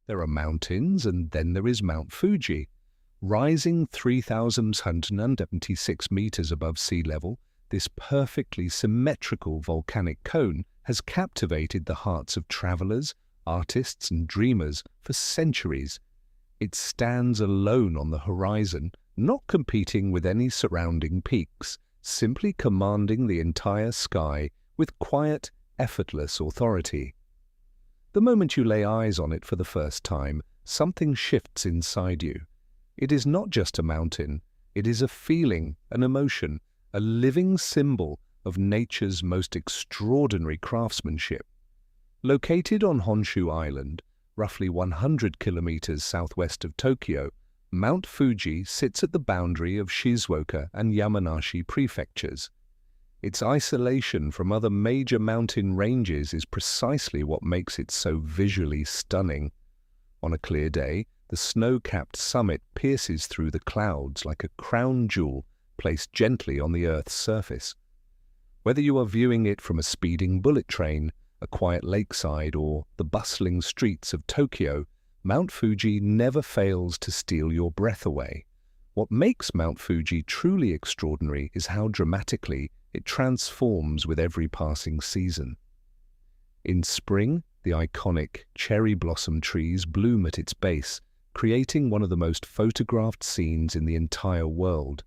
There are mountains, and then there is Mount Fuji. Rising 3,176 meters above sea level, this perfectly symmetrical volcanic cone has captivated the hearts of travelers, artists, and dreamers for centuries. It stands alone on the horizon, not competing with any surrounding peaks, simply commanding the entire sky with quiet, effortless authority. The moment you lay eyes on it for the first time, something shifts inside you. It is not just a mountain, it is a feeling, an emotion, a living symbol of nature's most extraordinary craftsmanship. Located on Honshu Island, roughly 100 kilometers southwest of Tokyo, Mount Fuji sits at the boundary of Shizuoka and Yamanashi prefectures. Its isolation from other major mountain ranges is precisely what makes it so visually stunning. On a clear day, the snow-capped summit pierces through the clouds like a crown jewel placed gently on the Earth's surface. Whether you are viewing it from a speeding bullet train, a quiet lakeside, or the bustling streets of Tokyo, Mount Fuji never fails to steal your breath away. What makes Mount Fuji truly extraordinary is how dramatically it transforms with every passing season. In spring, the iconic cherry blossom trees bloom at its base, creating one of the most photographed scenes in the entire world.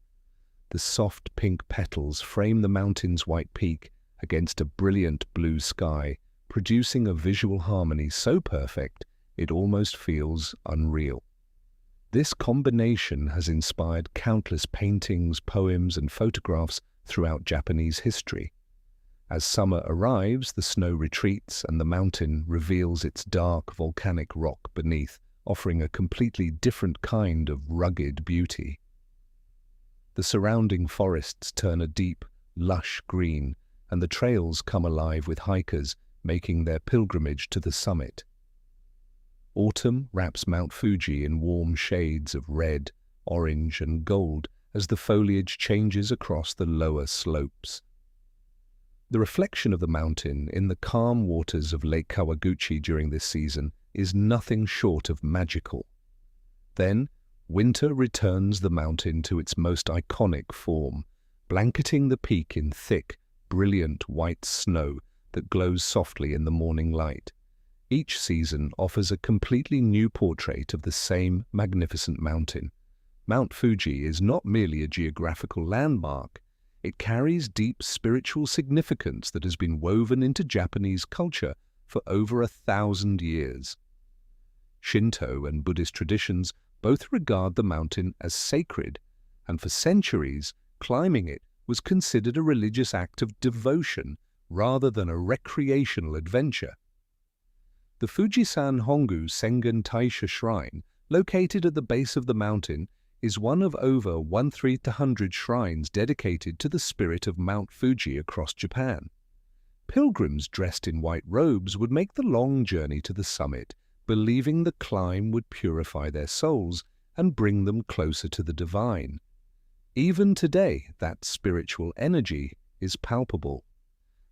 The soft pink petals frame the mountain's white peak against a brilliant blue sky, producing a visual harmony so perfect it almost feels unreal. This combination has inspired countless paintings, poems, and photographs throughout Japanese history. As summer arrives, the snow retreats and the mountain reveals its dark volcanic rock beneath, offering a completely different kind of rugged beauty. The surrounding forests turn a deep, lush green, and the trails come alive with hikers making their pilgrimage to the summit. Autumn wraps Mount Fuji in warm shades of red, orange, and gold as the foliage changes across the lower slopes. The reflection of the mountain in the calm waters of Lake Kawaguchi during this season is nothing short of magical. Then, winter returns the mountain to its most iconic form, blanketing the peak in thick, brilliant white snow that glows softly in the morning light. Each season offers a completely new portrait of the same magnificent mountain. Mount Fuji is not merely a geographical landmark. It carries deep spiritual significance that has been woven into Japanese culture for over 1,000 years. Shinto and Buddhist traditions both regard the mountain as sacred, and for centuries, climbing it was considered a religious act of devotion rather than a recreational adventure. The Fujisan Hongu Sengen Taisha Shrine, located at the base of the mountain, is one of over 1,300 shrines dedicated to the spirit of Mount Fuji across Japan. Pilgrims dressed in white robes would make the long journey to the summit, believing the climb would purify their souls and bring them closer to the divine. Even today, that spiritual energy is palpable.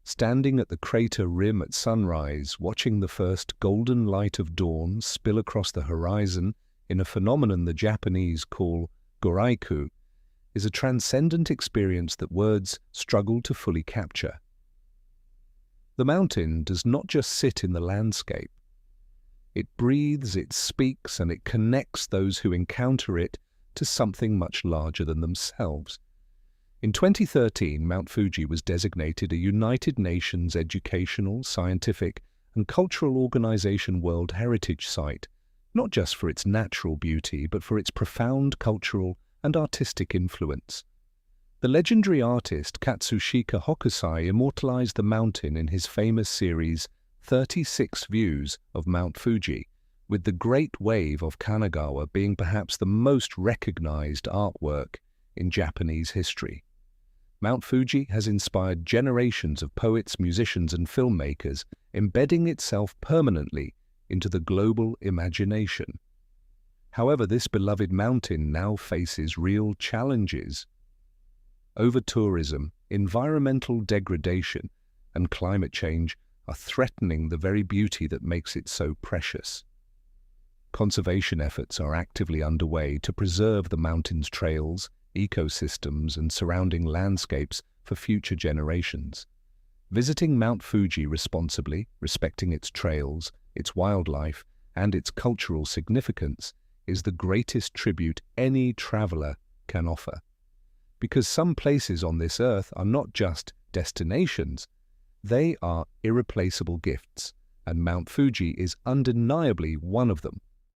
Standing at the crater rim at sunrise, watching the first golden light of dawn spill across the horizon in a phenomenon the Japanese call goraiku, is a transcendent experience that words struggle to fully capture. The mountain does not just sit in the landscape. It breathes, it speaks, and it connects those who encounter it to something much larger than themselves. In 2013, Mount Fuji was designated a United Nations Educational, Scientific, and Cultural Organization World Heritage Site, not just for its natural beauty, but for its profound cultural and artistic influence. The legendary artist Katsushika Hokusai immortalized the mountain in his famous series 36 Views of Mount Fuji, with the Great Wave of Kanagawa being perhaps the most recognized artwork in Japanese history. Mount Fuji has inspired generations of poets, musicians, and filmmakers, embedding itself permanently into the global imagination. However, this beloved mountain now faces real challenges. Over-tourism, environmental degradation, and climate change are threatening the very beauty that makes it so precious. Conservation efforts are actively underway to preserve the mountain's trails, ecosystems, and surrounding landscapes for future generations. Visiting Mount Fuji responsibly, respecting its trails, its wildlife, and its cultural significance is the greatest tribute any traveler can offer. Because some places on this earth are not just destinations, they are irreplaceable gifts, and Mount Fuji is undeniably one of them.